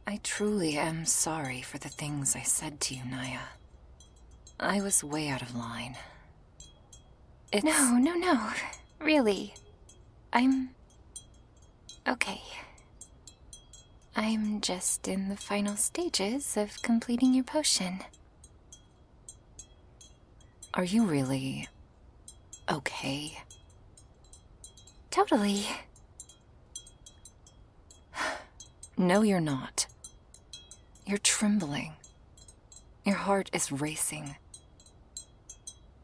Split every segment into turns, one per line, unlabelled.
I truly am sorry for the things I said to you, Naya. I was way out of line.
No. Really. I'm... okay. I'm just in the final stages of completing your potion.
Are you really... okay?
Totally.
No, you're not. You're trembling. Your heart is racing.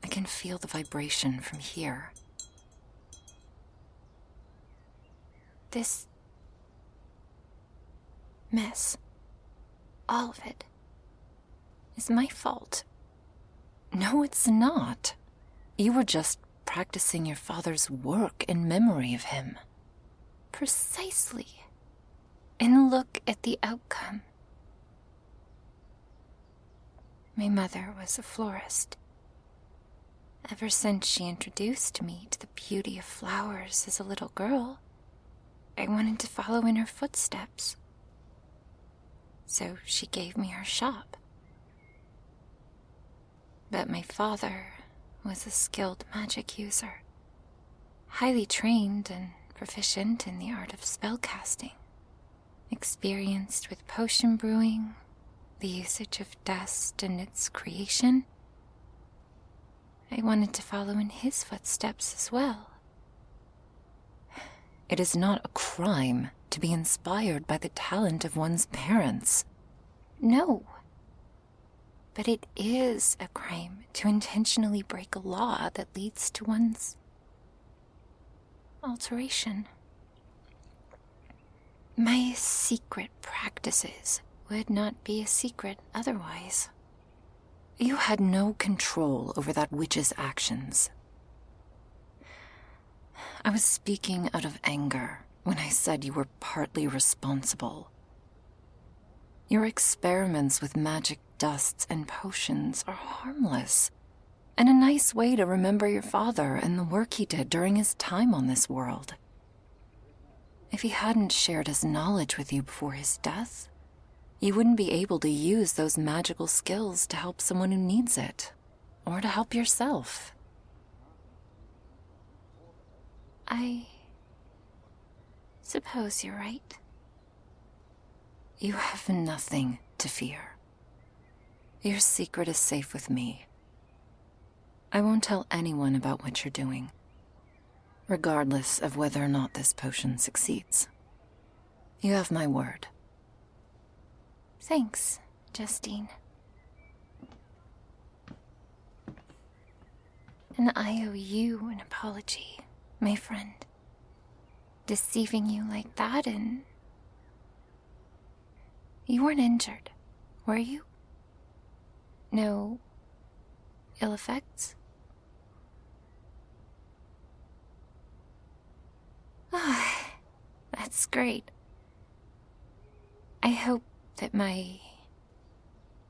I can feel the vibration from here.
This mess, all of it, is my fault.
No, it's not. You were just practicing your father's work in memory of him.
Precisely. And look at the outcome. My mother was a florist. Ever since she introduced me to the beauty of flowers as a little girl, I wanted to follow in her footsteps. So she gave me her shop. But my father was a skilled magic user, highly trained and proficient in the art of spellcasting, experienced with potion brewing, the usage of dust and its creation. I wanted to follow in his footsteps as well.
It is not a crime to be inspired by the talent of one's parents.
No. But it is a crime to intentionally break a law that leads to one's alteration. My secret practices would not be a secret otherwise.
You had no control over that witch's actions. I was speaking out of anger when I said you were partly responsible. Your experiments with magic dusts and potions are harmless, and a nice way to remember your father and the work he did during his time on this world. If he hadn't shared his knowledge with you before his death, you wouldn't be able to use those magical skills to help someone who needs it, or to help yourself.
I suppose you're right.
You have nothing to fear. Your secret is safe with me. I won't tell anyone about what you're doing, regardless of whether or not this potion succeeds. You have my word.
Thanks, Justine. And I owe you an apology, my friend. Deceiving you like that, and you weren't injured, were you? No ill effects? Ah, that's great. I hope that my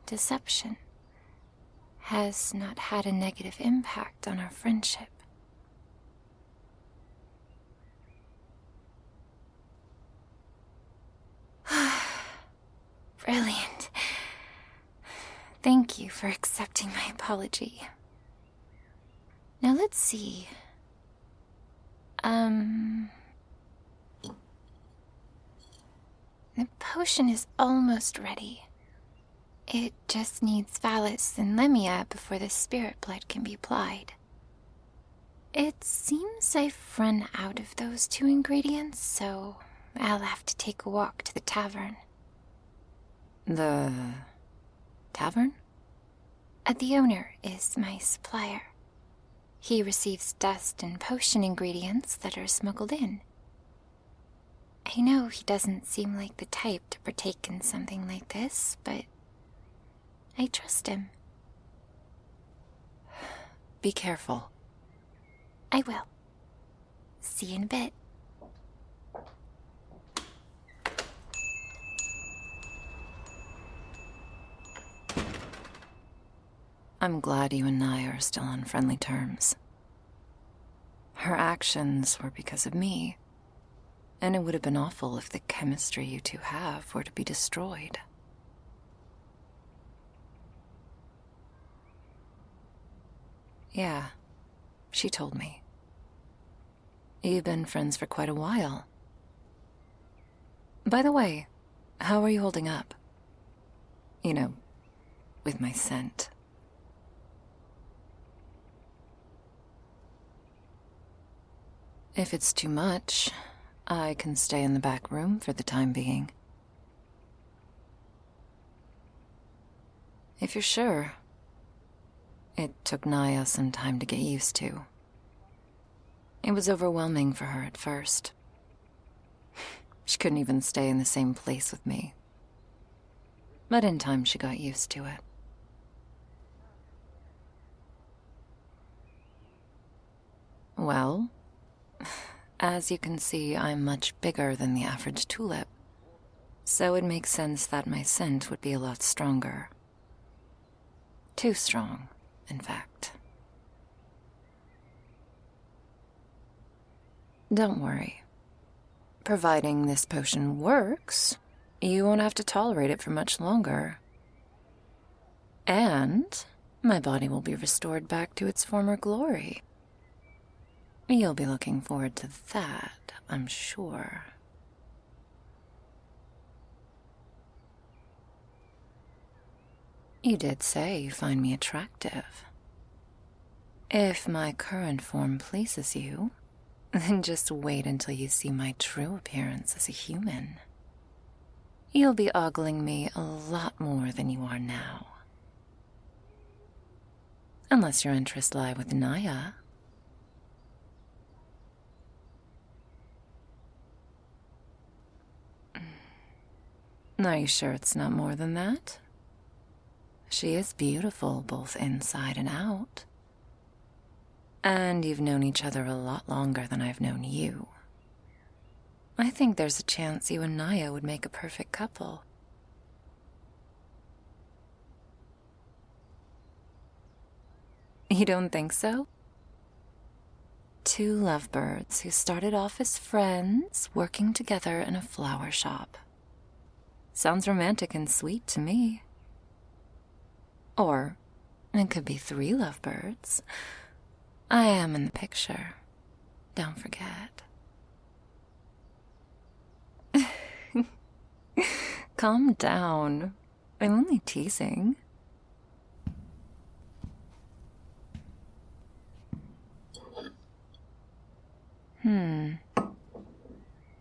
deception has not had a negative impact on our friendship. Brilliant. Thank you for accepting my apology. Now let's see. The potion is almost ready. It just needs Valis and Lemia before the spirit blood can be applied. It seems I've run out of those two ingredients, so I'll have to take a walk to the tavern.
The tavern?
The owner is my supplier. He receives dust and potion ingredients that are smuggled in. I know he doesn't seem like the type to partake in something like this, but I trust him.
Be careful.
I will. See you in a bit.
I'm glad you and Naya are still on friendly terms. Her actions were because of me, And it would have been awful if the chemistry you two have were to be destroyed. Yeah, she told me. You've been friends for quite a while. By the way, how are you holding up? You know, with my scent. If it's too much, I can stay in the back room for the time being. If you're sure. It took Naya some time to get used to. It was overwhelming for her at first. She couldn't even stay in the same place with me. But in time she got used to it. Well, as you can see, I'm much bigger than the average tulip, so it makes sense that my scent would be a lot stronger. Too strong, in fact. Don't worry. Providing this potion works, you won't have to tolerate it for much longer. And my body will be restored back to its former glory. You'll be looking forward to that, I'm sure. You did say you find me attractive. If my current form pleases you, then just wait until you see my true appearance as a human. You'll be ogling me a lot more than you are now. Unless your interests lie with Naya. Are you sure it's not more than that? She is beautiful both inside and out. And you've known each other a lot longer than I've known you. I think there's a chance you and Naya would make a perfect couple. You don't think so? Two lovebirds who started off as friends, working together in a flower shop. Sounds romantic and sweet to me. Or it could be three lovebirds. I am in the picture. Don't forget. Calm down. I'm only teasing.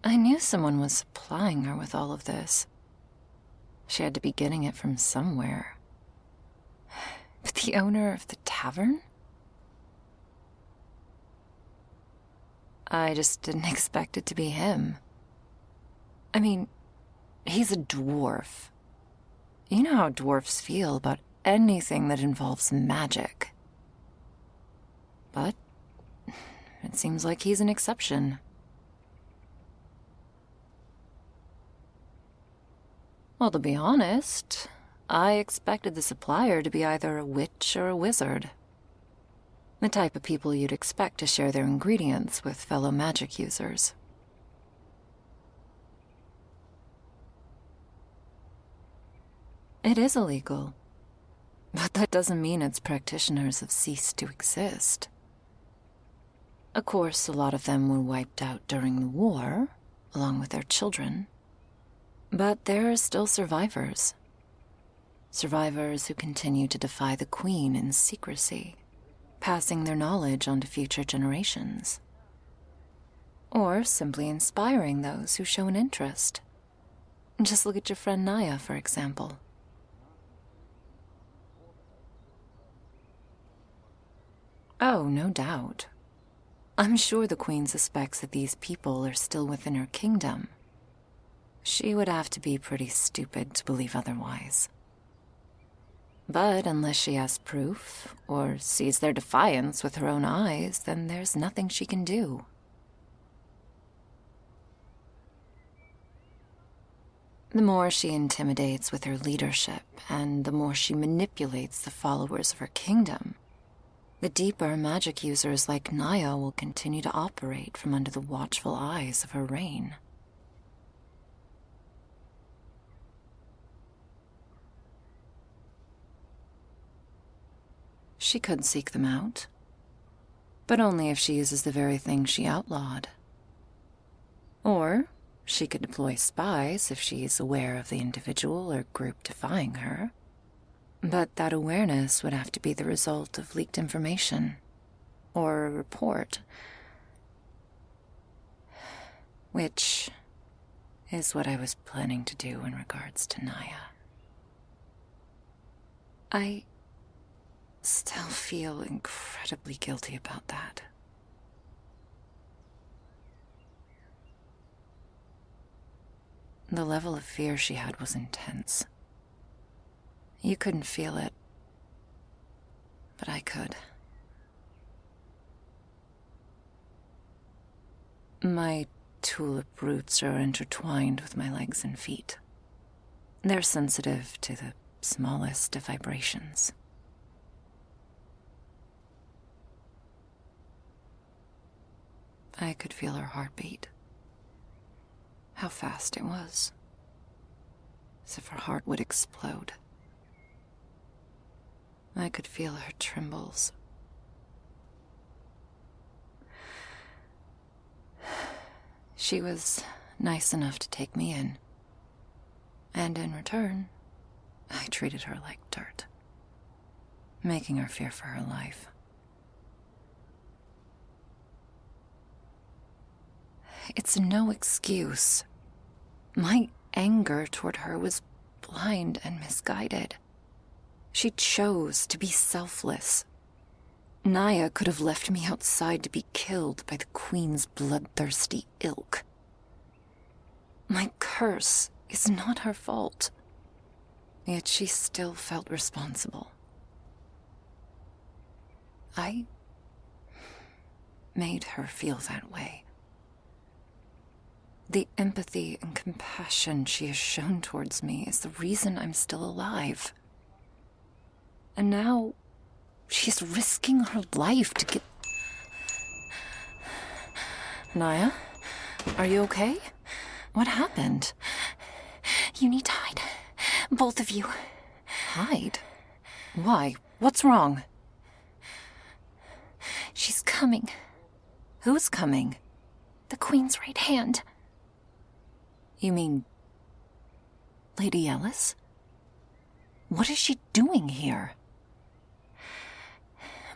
I knew someone was supplying her with all of this. She had to be getting it from somewhere. But the owner of the tavern? I just didn't expect it to be him. I mean, he's a dwarf. You know how dwarfs feel about anything that involves magic. But it seems like he's an exception. Well, to be honest, I expected the supplier to be either a witch or a wizard. The type of people you'd expect to share their ingredients with fellow magic users. It is illegal, but that doesn't mean its practitioners have ceased to exist. Of course, a lot of them were wiped out during the war, along with their children. But there are still survivors. Survivors who continue to defy the Queen in secrecy, passing their knowledge on to future generations. Or simply inspiring those who show an interest. Just look at your friend Naya, for example. Oh, no doubt. I'm sure the Queen suspects that these people are still within her kingdom. She would have to be pretty stupid to believe otherwise. But unless she has proof, or sees their defiance with her own eyes, then there's nothing she can do. The more she intimidates with her leadership, and the more she manipulates the followers of her kingdom, the deeper magic users like Naya will continue to operate from under the watchful eyes of her reign. She could seek them out, but only if she uses the very thing she outlawed. Or she could deploy spies if she is aware of the individual or group defying her. But that awareness would have to be the result of leaked information, or a report, which is what I was planning to do in regards to Naya. I still feel incredibly guilty about that. The level of fear she had was intense. You couldn't feel it, but I could. My tulip roots are intertwined with my legs and feet. They're sensitive to the smallest of vibrations. I could feel her heartbeat. How fast it was. As if her heart would explode. I could feel her trembles. She was nice enough to take me in. And in return, I treated her like dirt, making her fear for her life. It's no excuse. My anger toward her was blind and misguided. She chose to be selfless. Naya could have left me outside to be killed by the Queen's bloodthirsty ilk. My curse is not her fault. Yet she still felt responsible. I made her feel that way. The empathy and compassion she has shown towards me is the reason I'm still alive. And now, she's risking her life to get... Naya? Are you okay? What happened?
You need to hide. Both of you.
Hide? Why? What's wrong?
She's coming.
Who's coming?
The Queen's right hand.
You mean... Lady Ellis? What is she doing here?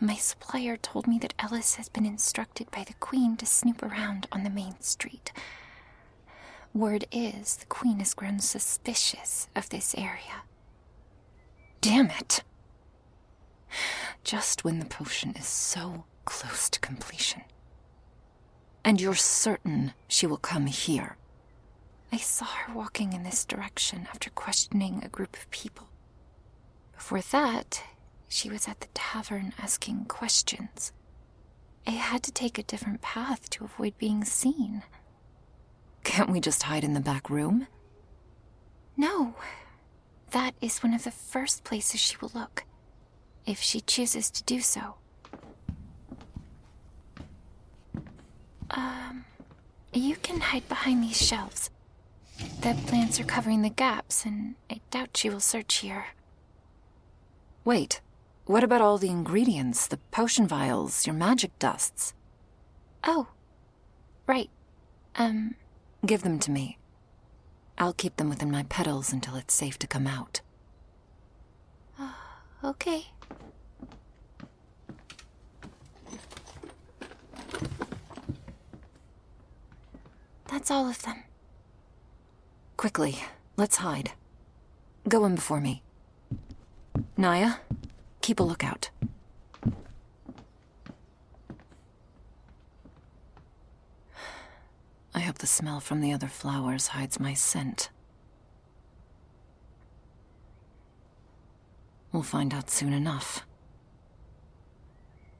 My supplier told me that Ellis has been instructed by the Queen to snoop around on the main street. Word is the Queen has grown suspicious of this area.
Damn it! Just when the potion is so close to completion. And you're certain she will come here.
I saw her walking in this direction after questioning a group of people. Before that, she was at the tavern asking questions. I had to take a different path to avoid being seen.
Can't we just hide in the back room?
No. That is one of the first places she will look, if she chooses to do so. You can hide behind these shelves. The plants are covering the gaps, and I doubt she will search here.
Wait, what about all the ingredients, the potion vials, your magic dusts?
Oh, right.
Give them to me. I'll keep them within my petals until it's safe to come out.
Okay. That's all of them.
Quickly, let's hide. Go in before me. Naya, keep a lookout. I hope the smell from the other flowers hides my scent. We'll find out soon enough.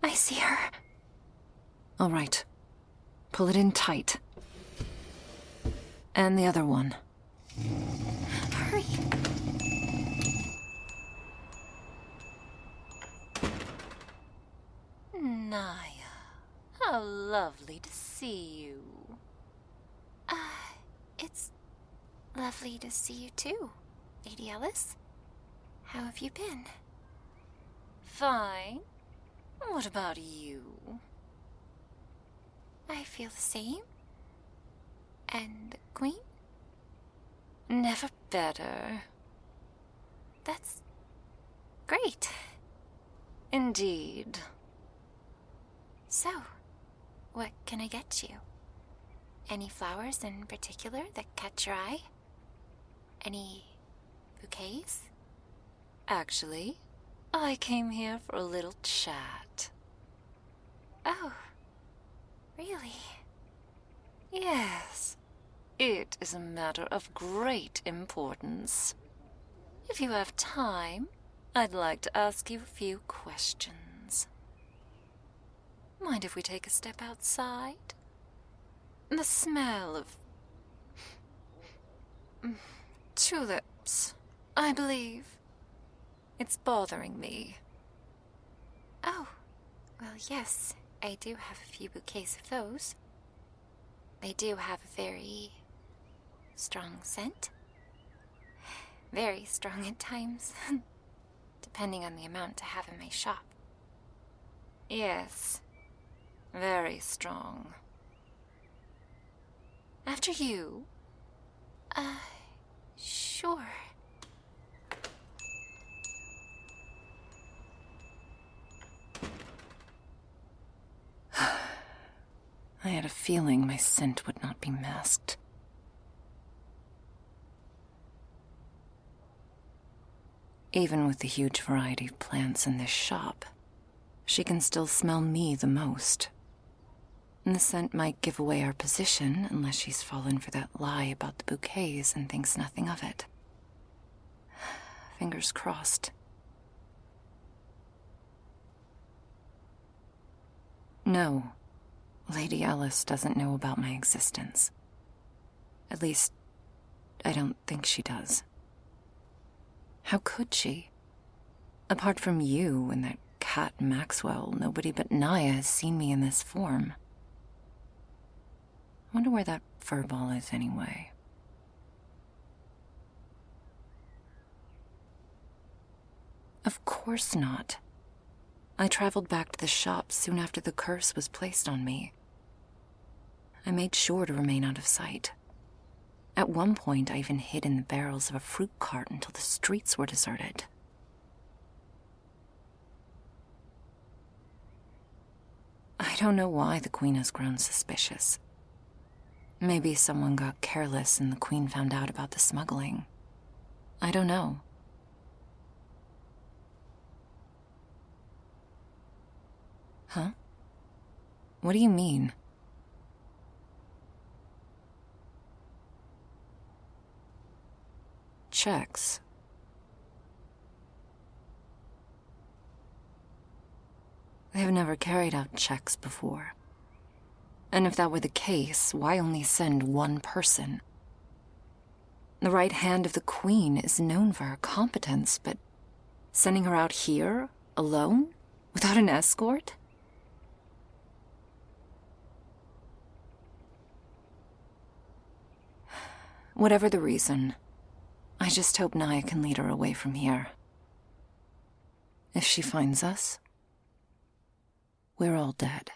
I see her.
All right. Pull it in tight. And the other one.
Hurry.
Naya, how lovely to see you.
It's lovely to see you too, Lady Ellis. How have you been?
Fine. What about you?
I feel the same. And Queen?
Never better.
That's great.
Indeed.
So, what can I get you? Any flowers in particular that catch your eye? Any bouquets?
Actually, I came here for a little chat.
Oh, really?
Yes. It is a matter of great importance. If you have time, I'd like to ask you a few questions. Mind if we take a step outside? The smell of tulips, I believe. It's bothering me.
Oh, well, yes, I do have a few bouquets of those. They do have a very strong scent. Very strong at times, depending on the amount I have in my shop.
Yes, very strong. After you.
Sure.
I had a feeling my scent would not be masked. Even with the huge variety of plants in this shop, she can still smell me the most. And the scent might give away our position unless she's fallen for that lie about the bouquets and thinks nothing of it. Fingers crossed. No, Lady Ellis doesn't know about my existence. At least, I don't think she does. How could she? Apart from you and that cat Maxwell, nobody but Naya has seen me in this form. I wonder where that furball is anyway. Of course not. I traveled back to the shop soon after the curse was placed on me. I made sure to remain out of sight. At one point, I even hid in the barrels of a fruit cart until the streets were deserted. I don't know why the Queen has grown suspicious. Maybe someone got careless and the Queen found out about the smuggling. I don't know. Huh? What do you mean? Checks. They've never carried out checks before. And if that were the case, why only send one person? The right hand of the Queen is known for her competence, but sending her out here, alone, without an escort? Whatever the reason, I just hope Naya can lead her away from here. If she finds us, we're all dead.